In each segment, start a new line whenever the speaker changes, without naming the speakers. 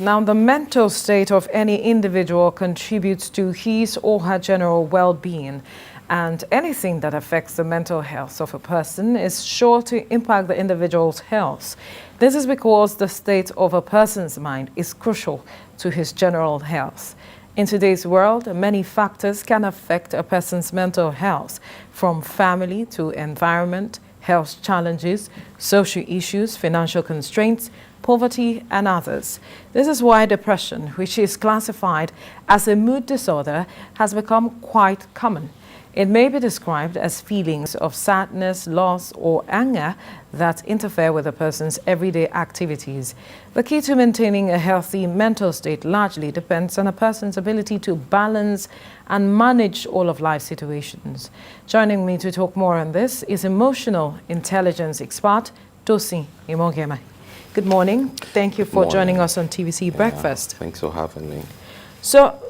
Now, the mental state of any individual contributes to his or her general well-being, and anything that affects the mental health of a person is sure to impact the individual's health. This is because the state of a person's mind is crucial to his general health. In today's world, many factors can affect a person's mental health, from family to environment, health challenges, social issues, financial constraints, poverty, and others. This is why depression, which is classified as a mood disorder, has become quite common. It may be described as feelings of sadness, loss, or anger that interfere with a person's everyday activities. The key to maintaining a healthy mental state largely depends on a person's ability to balance and manage all of life situations. Joining me to talk more on this is emotional intelligence expert, Tosin Imogema. Good morning. Thank you for joining us on TVC Breakfast.
Thanks for having me.
So,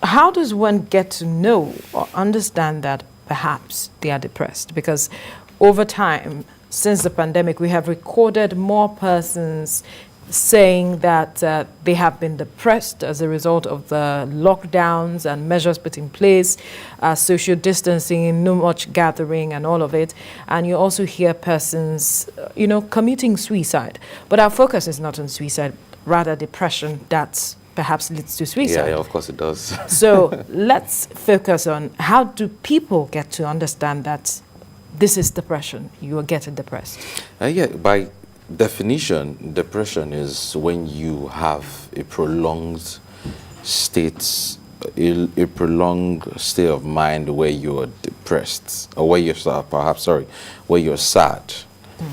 how does one get to know or understand that perhaps they are depressed? Because over time, since the pandemic, we have recorded more persons saying that they have been depressed as a result of the lockdowns and measures put in place, social distancing, no much gathering and all of it. And you also hear persons, committing suicide. But our focus is not on suicide, rather depression that perhaps leads to suicide.
Yeah, of course it does.
So let's focus on how do people get to understand that this is depression, you are getting depressed?
By definition, depression is when you have a prolonged state, a prolonged state of mind where you are depressed, or where you're where you're sad,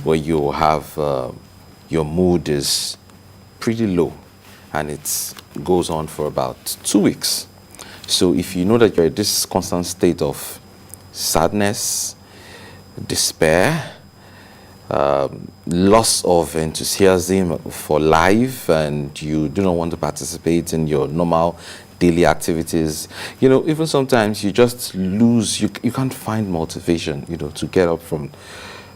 where you have your mood is pretty low, and it goes on for about 2 weeks. So if you know that you're in this constant state of sadness, despair, loss of enthusiasm for life, and you do not want to participate in your normal daily activities, even sometimes you just lose, you can't find motivation, to get up from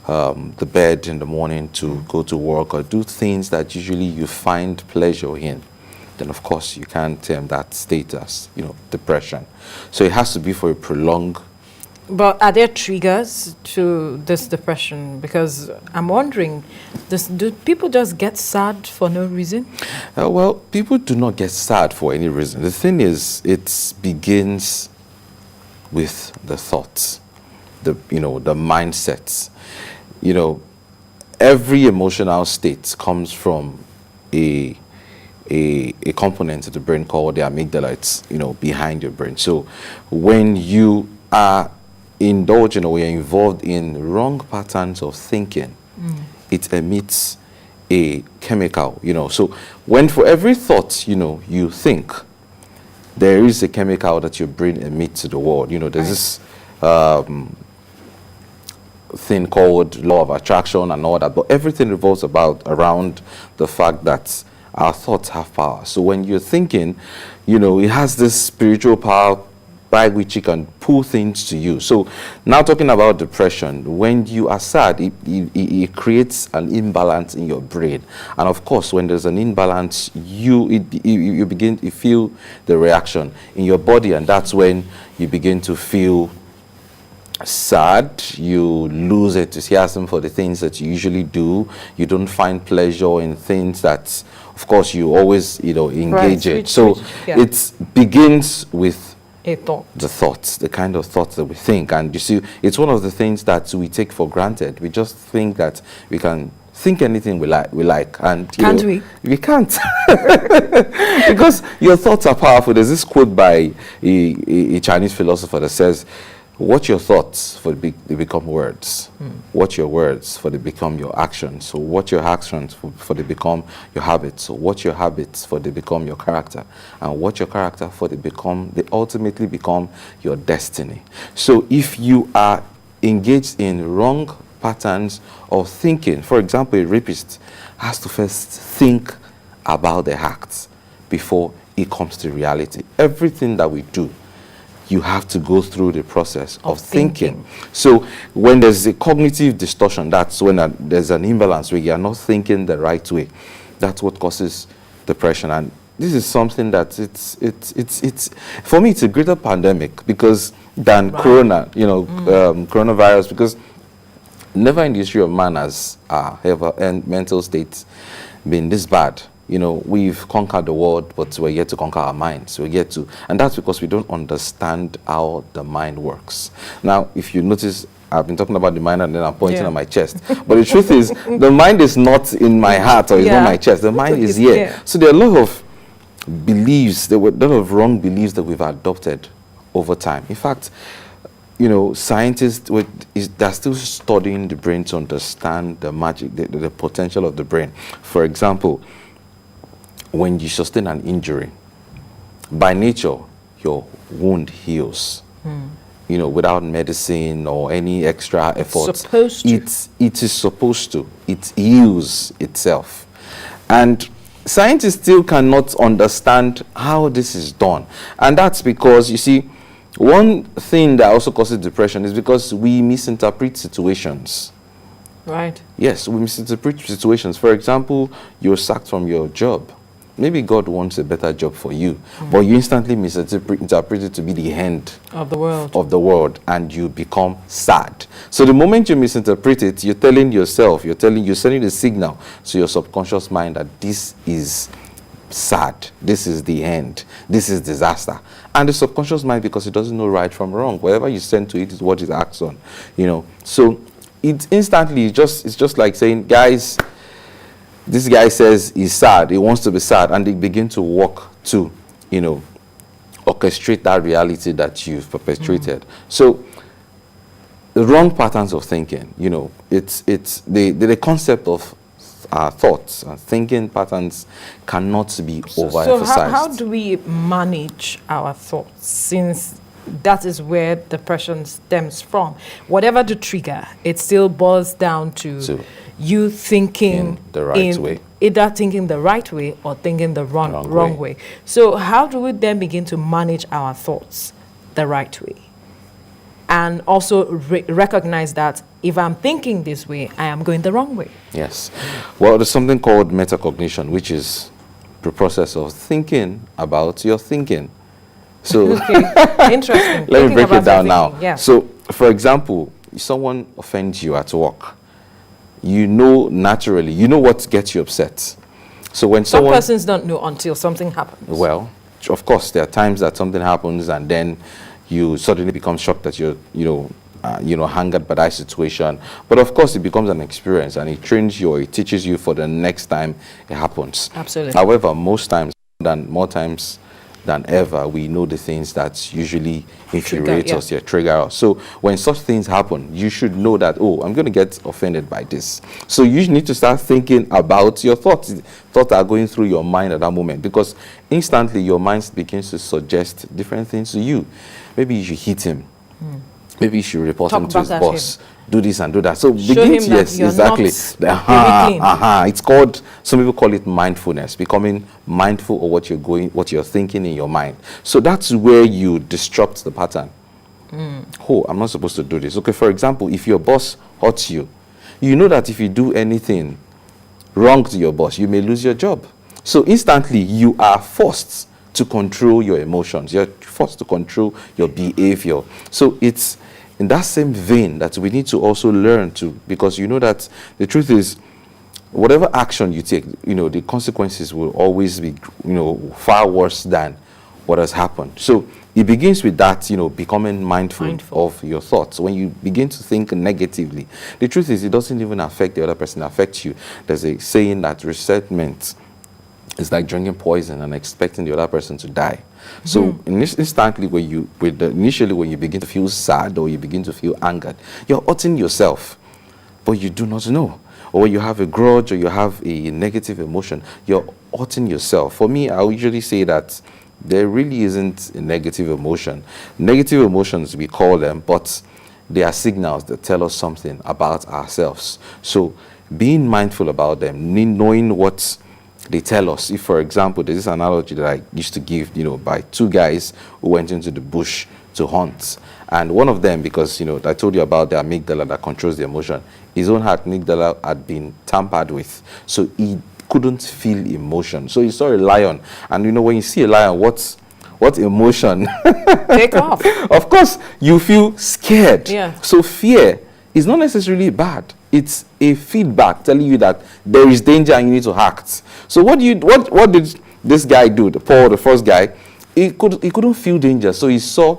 the bed in the morning to go to work or do things that usually you find pleasure in, then of course you can't term that state as, depression. So it has to be for a prolonged.
But are there triggers to this depression? Because I'm wondering, do people just get sad for no reason?
Well, people do not get sad for any reason. The thing is, it begins with the thoughts, the mindsets. Every emotional state comes from a component of the brain called the amygdala. It's, behind your brain. So when you are indulging or you're involved in wrong patterns of thinking, it emits a chemical, So when for every thought, you think, there is a chemical that your brain emits to the world. There's this thing called law of attraction and all that, but everything revolves around the fact that our thoughts have power. So when you're thinking, it has this spiritual power by which you can pull things to you. So now talking about depression, when you are sad, it creates an imbalance in your brain. And of course, when there's an imbalance, you begin to feel the reaction in your body, and that's when you begin to feel sad, you lose enthusiasm for the things that you usually do, you don't find pleasure in things that, of course, you always, engage in. So it begins with the thoughts, the kind of thoughts that we think. And you see, it's one of the things that we take for granted. We just think that we can think anything we like. And
can't we?
We can't. Because your thoughts are powerful. There's this quote by a Chinese philosopher that says, watch your thoughts, for they become words. Watch your words, for they become your actions. So watch your actions, for they become your habits. So watch your habits, for they become your character. And watch your character, for they ultimately become your destiny. So if you are engaged in wrong patterns of thinking, for example, a rapist has to first think about the acts before it comes to reality. Everything that we do, you have to go through the process of thinking. So when there's a cognitive distortion, that's when there's an imbalance where you're not thinking the right way. That's what causes depression. And this is something that it's for me, it's a greater pandemic because than corona, coronavirus, because never in the history of man has ever and mental state been this bad. We've conquered the world, but we're yet to conquer our minds. We're yet to, and that's because we don't understand how the mind works. Now, if you notice, I've been talking about the mind and then I'm pointing at my chest. But the truth is, the mind is not in my heart or it's not my chest. The mind is here. So there are a lot of beliefs, there were a lot of wrong beliefs that we've adopted over time. In fact, scientists, they're still studying the brain to understand the magic, the potential of the brain. For example, when you sustain an injury, by nature, your wound heals. Without medicine or any extra effort.
Supposed to.
It is supposed to. It heals itself. And scientists still cannot understand how this is done. And that's because, you see, one thing that also causes depression is because we misinterpret situations.
Right.
Yes, we misinterpret situations. For example, you're sacked from your job. Maybe God wants a better job for you, but you instantly misinterpret it to be the end
of the
world, and you become sad. So the moment you misinterpret it, you're telling yourself, you're sending the signal to your subconscious mind that this is sad, this is the end, this is disaster. And the subconscious mind, because it doesn't know right from wrong, whatever you send to it is what it acts on. So it instantly, it's just like saying, guys, this guy says he's sad, he wants to be sad, and they begin to work to, orchestrate that reality that you've perpetrated. So the wrong patterns of thinking, it's the concept of thoughts and thinking patterns cannot be overemphasized.
So how do we manage our thoughts, since that is where depression stems from? Whatever the trigger, it still boils down to you thinking
in the right way.
Either thinking the right way or thinking the wrong way. So how do we then begin to manage our thoughts the right way? And also recognize that if I'm thinking this way, I am going the wrong way.
Yes. Well, there's something called metacognition, which is the process of thinking about your thinking. So
interesting.
Let me break it down now.
Yeah.
So, for example, if someone offends you at work, naturally, what gets you upset. So when
some persons don't know until something happens.
Well, of course, there are times that something happens and then you suddenly become shocked that you're, angered by that situation. But of course, it becomes an experience and it teaches you for the next time it happens.
Absolutely.
However, more times than ever, we know the things that usually infuriate us, trigger us. So when such things happen, you should know that, I'm going to get offended by this. So you need to start thinking about your thoughts. Thoughts are going through your mind at that moment, because instantly your mind begins to suggest different things to you. Maybe you should hit him. Maybe you should report him to his boss. Do this and do that. So begin, yes, exactly. It's called, some people call it mindfulness, becoming mindful of what you're thinking in your mind. So that's where you disrupt the pattern. I'm not supposed to do this. Okay, for example, if your boss hurts you, you know that if you do anything wrong to your boss, you may lose your job. So instantly you are forced to control your emotions. You're forced to control your behavior. So it's in that same vein that we need to also learn to, because that the truth is, whatever action you take, the consequences will always be, far worse than what has happened. So it begins with that, becoming mindful of your thoughts. When you begin to think negatively, the truth is, it doesn't even affect the other person, it affects you. There's a saying that resentment is like drinking poison and expecting the other person to die. So instantly, initially when you begin to feel sad or you begin to feel angered, you're hurting yourself, but you do not know. Or when you have a grudge or you have a negative emotion, you're hurting yourself. For me, I usually say that there really isn't a negative emotion. Negative emotions, we call them, but they are signals that tell us something about ourselves. So being mindful about them, knowing what they tell us. If, for example, there's this analogy that I used to give, by two guys who went into the bush to hunt. And one of them, because, I told you about the amygdala that controls the emotion, his own amygdala had been tampered with. So he couldn't feel emotion. So he saw a lion, and you know, when you see a lion, what emotion?
Take off.
Of course, you feel scared.
Yeah.
So fear is not necessarily bad. It's a feedback telling you that there is danger and you need to act. So what did this guy do? Paul, the first guy, he couldn't feel danger. So he saw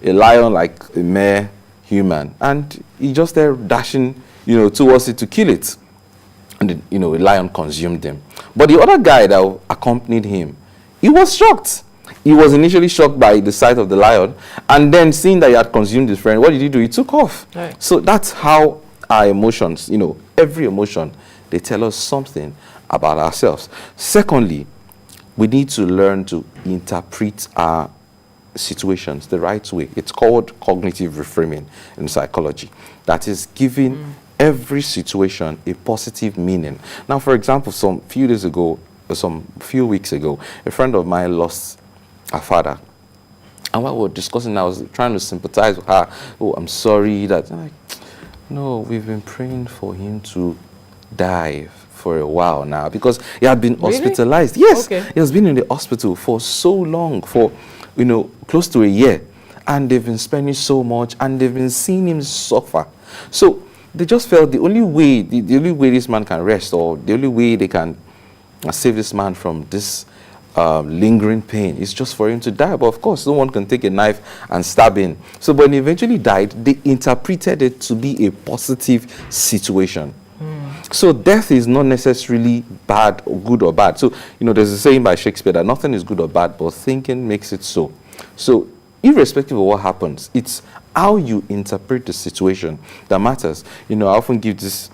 a lion like a mere human, and he just there dashing, you know, towards it to kill it. And you know, a lion consumed him. But the other guy that accompanied him, he was shocked. He was initially shocked by the sight of the lion, and then seeing that he had consumed his friend, what did he do? He took off.
Right.
So that's how our emotions, you know, every emotion, they tell us something about ourselves. Secondly, we need to learn to interpret our situations the right way. It's called cognitive reframing in psychology. That is giving every situation a positive meaning. Now, for example, some few weeks ago, a friend of mine lost her father. And while we were discussing, I was trying to sympathize with her. Oh, I'm sorry that. I'm like, no, we've been praying for him to die for a while now, because he had been hospitalized. Yes,
Okay.
he has been in the hospital for so long, for, you know, close to a year. And they've been spending so much, and they've been seeing him suffer. So they just felt the only way this man can rest, or the only way they can save this man from this lingering pain, is just for him to die. But of course, no one can take a knife and stab him. So when he eventually died, they interpreted it to be a positive situation. So death is not necessarily bad or good or bad. So, you know, there's a saying by Shakespeare that nothing is good or bad, but thinking makes it so. So irrespective of what happens, it's how you interpret the situation that matters. You know, I often give this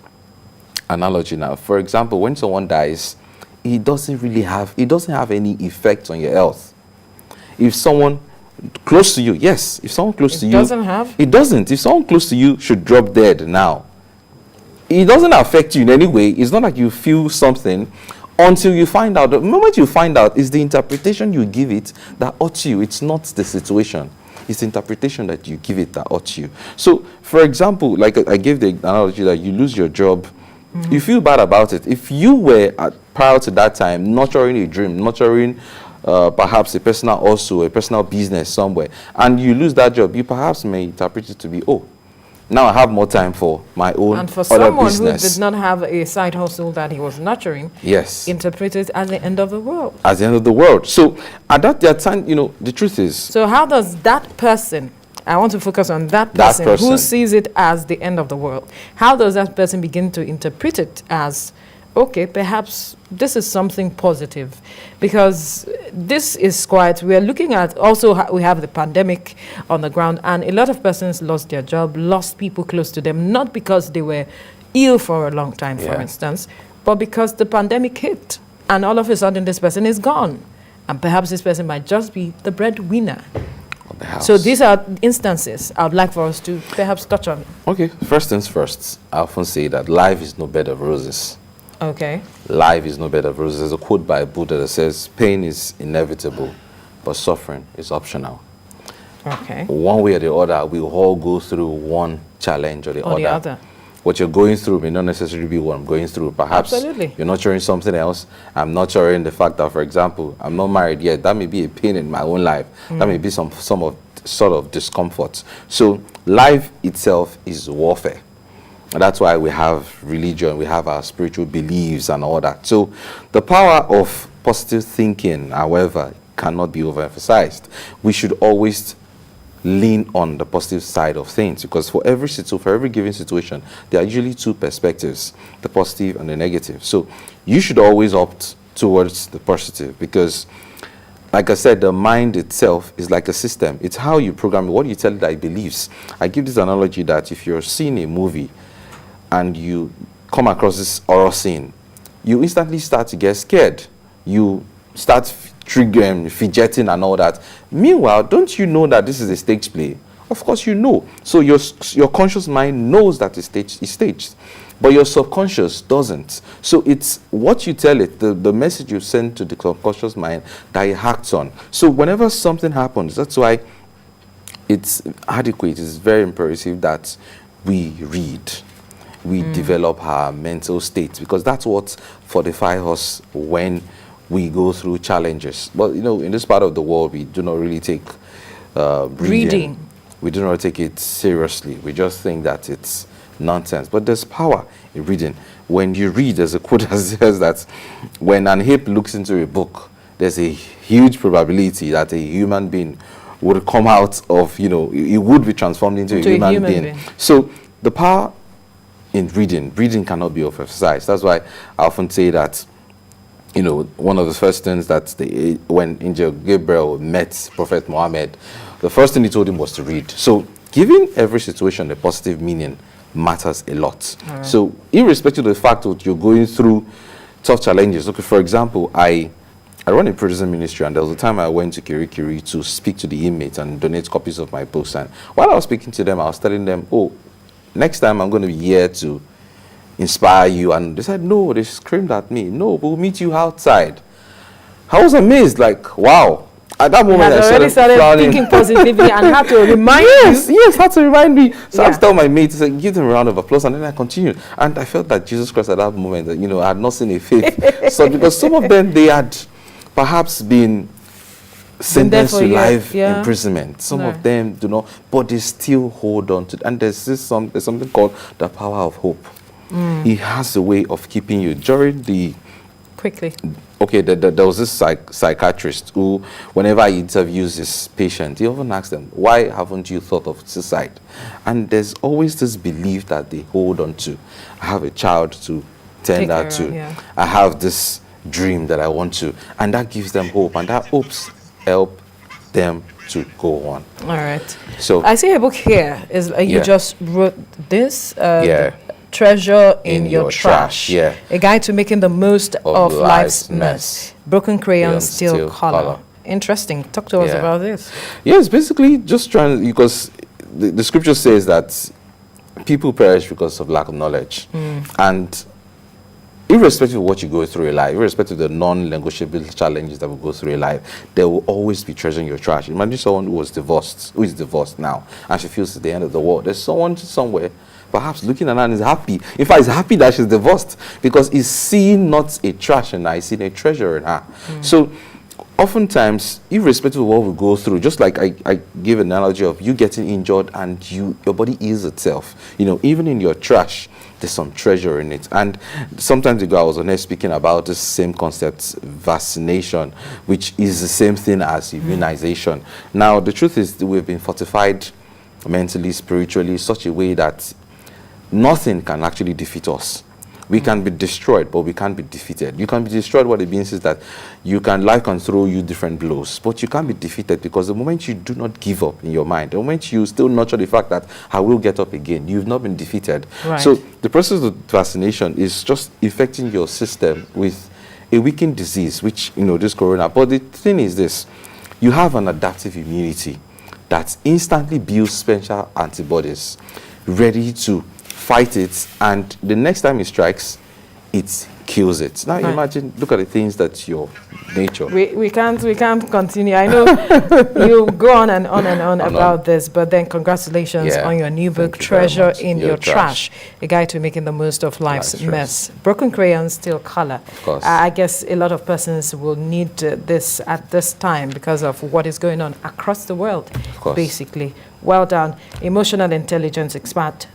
analogy now. For example, when someone dies, it doesn't have any effect on your health. If someone close to you, yes, if someone close to you, it doesn't. If someone close to you should drop dead now, it doesn't affect you in any way. It's not like you feel something until you find out. The moment you find out is the interpretation you give it that hurts you. It's not the situation. It's the interpretation that you give it that hurts you. So, for example, like I gave the analogy that you lose your job, you feel bad about it. If you were prior to that time nurturing a dream, nurturing perhaps a personal business somewhere, and you lose that job, you perhaps may interpret it to be, oh, now I have more time for my own
And for
other
someone
business.
who did not have a side hustle that he was nurturing,
Yes,
interpret it as the end of the world.
as the end of the world. So at that time, you know, the truth is,
So how does that person, I want to focus on that person who sees it as the end of the world, how does that person begin to interpret it as, okay, perhaps this is something positive? Because this is quite, we are looking at, also we have the pandemic on the ground, and a lot of persons lost their job, lost people close to them, not because they were ill for a long time, for instance, but because the pandemic hit, and all of a sudden this person is gone. And perhaps this person might just be the breadwinner. So these are instances I would like for us to perhaps touch on.
okay, first things first, I often say that life is no bed of roses.
Okay.
Life is no bed of roses. There's a quote by Buddha that says, pain is inevitable, but suffering is optional.
Okay.
One way or the other, we all go through one challenge or the other. What you're going through may not necessarily be what I'm going through. Perhaps you're nurturing something else. I'm nurturing the fact that, for example, I'm not married yet. That may be a pain in my own life. That may be some sort of discomfort. So life itself is warfare. And that's why we have religion, we have our spiritual beliefs and all that. So the power of positive thinking, however, cannot be overemphasized. We should always lean on the positive side of things, because for every given situation, there are usually two perspectives, the positive and the negative. So you should always opt towards the positive, because like I said, the mind itself is like a system. It's how you program it, what you tell it that it believes. I give this analogy that if you're seeing a movie and you come across this horror scene, you instantly start to get scared. You start triggering, fidgeting and all that. Meanwhile, don't you know that this is a stage play? Of course you know. So your conscious mind knows that it's staged, but your subconscious doesn't. So it's what you tell it, the message you send to the subconscious mind, that it acts on. So whenever something happens, that's why it's adequate, it's very imperative that we read. we develop our mental state, because that's what fortifies us when we go through challenges. But you know, in this part of the world, we do not really take reading. We do not take it seriously. We just think that it's nonsense. But there's power in reading. When you read, there's a quote that says that when an ape looks into a book, there's a huge probability that a human being would come out of, you know, it would be transformed into a human being. So the power in reading cannot be overemphasized. That's why I often say that, you know, one of the first things that when Angel Gabriel met Prophet Muhammad, the first thing he told him was to read. So giving every situation a positive meaning matters a lot. So irrespective of the fact that you're going through tough challenges. Okay, for example, I run a prison ministry, and there was a time I went to Kirikiri to speak to the inmates and donate copies of my books. And while I was speaking to them, I was telling them, oh, next time I'm going to be here to inspire you. And they said, no, they screamed at me. No, we'll meet you outside. I was amazed, like, wow. At that moment, I started
thinking positively and had to remind you.
Yes, had to remind me. So I tell my mates, like, give them a round of applause, and then I continued. And I felt that Jesus Christ at that moment, that, you know, I had not seen a faith. So because some of them, they had perhaps been sentenced to life imprisonment. Some of them do not, but they still hold on to it. And there's something called the power of hope. It has a way of keeping you during the there was this psychiatrist who, whenever he interviews his patient, he often asks them, why haven't you thought of suicide? And there's always this belief that they hold on to. I have a child to tend to. I have this dream that I want to. And that gives them hope. And that hopes help them to go on.
All right. So I see a book here. You just wrote this? Treasure in your trash. A guide to making the most of life's mess. Broken crayons, still color. Interesting. Talk to us about this.
Yes, basically just trying, because the scripture says that people perish because of lack of knowledge. And irrespective of what you go through in life, irrespective of the non-negotiable challenges that will go through in life, there will always be treasure in your trash. Imagine someone who is divorced now, and she feels it's the end of the world. There's someone somewhere perhaps looking at her and is happy. In fact, he's happy that she's divorced, because he's seeing not a trash in her, he's seeing a treasure in her. So oftentimes, irrespective of what we go through, just like I gave an analogy of you getting injured and your body heals itself. You know, even in your trash, there's some treasure in it. And sometimes ago, I was on air speaking about this same concept, vaccination, which is the same thing as immunization. Now, the truth is that we've been fortified mentally, spiritually, such a way that nothing can actually defeat us. We can be destroyed, but we can't be defeated. You can be destroyed. What it means is that life can throw you different blows, but you can't be defeated, because the moment you do not give up in your mind, the moment you still nurture the fact that I will get up again, you've not been defeated. So the process of vaccination is just affecting your system with a weakened disease, which, you know, this corona. But the thing is this, you have an adaptive immunity that instantly builds special antibodies ready to fight it, and the next time it strikes, it kills it. Now imagine, look at the things that your nature.
We can't continue. I know you go on and on about this, but then congratulations on your new book, Treasure in Your Trash, a guide to making the most of life's mess. Broken crayons, still color.
Of course.
I guess a lot of persons will need this at this time because of what is going on across the world, basically. Well done. Emotional intelligence expert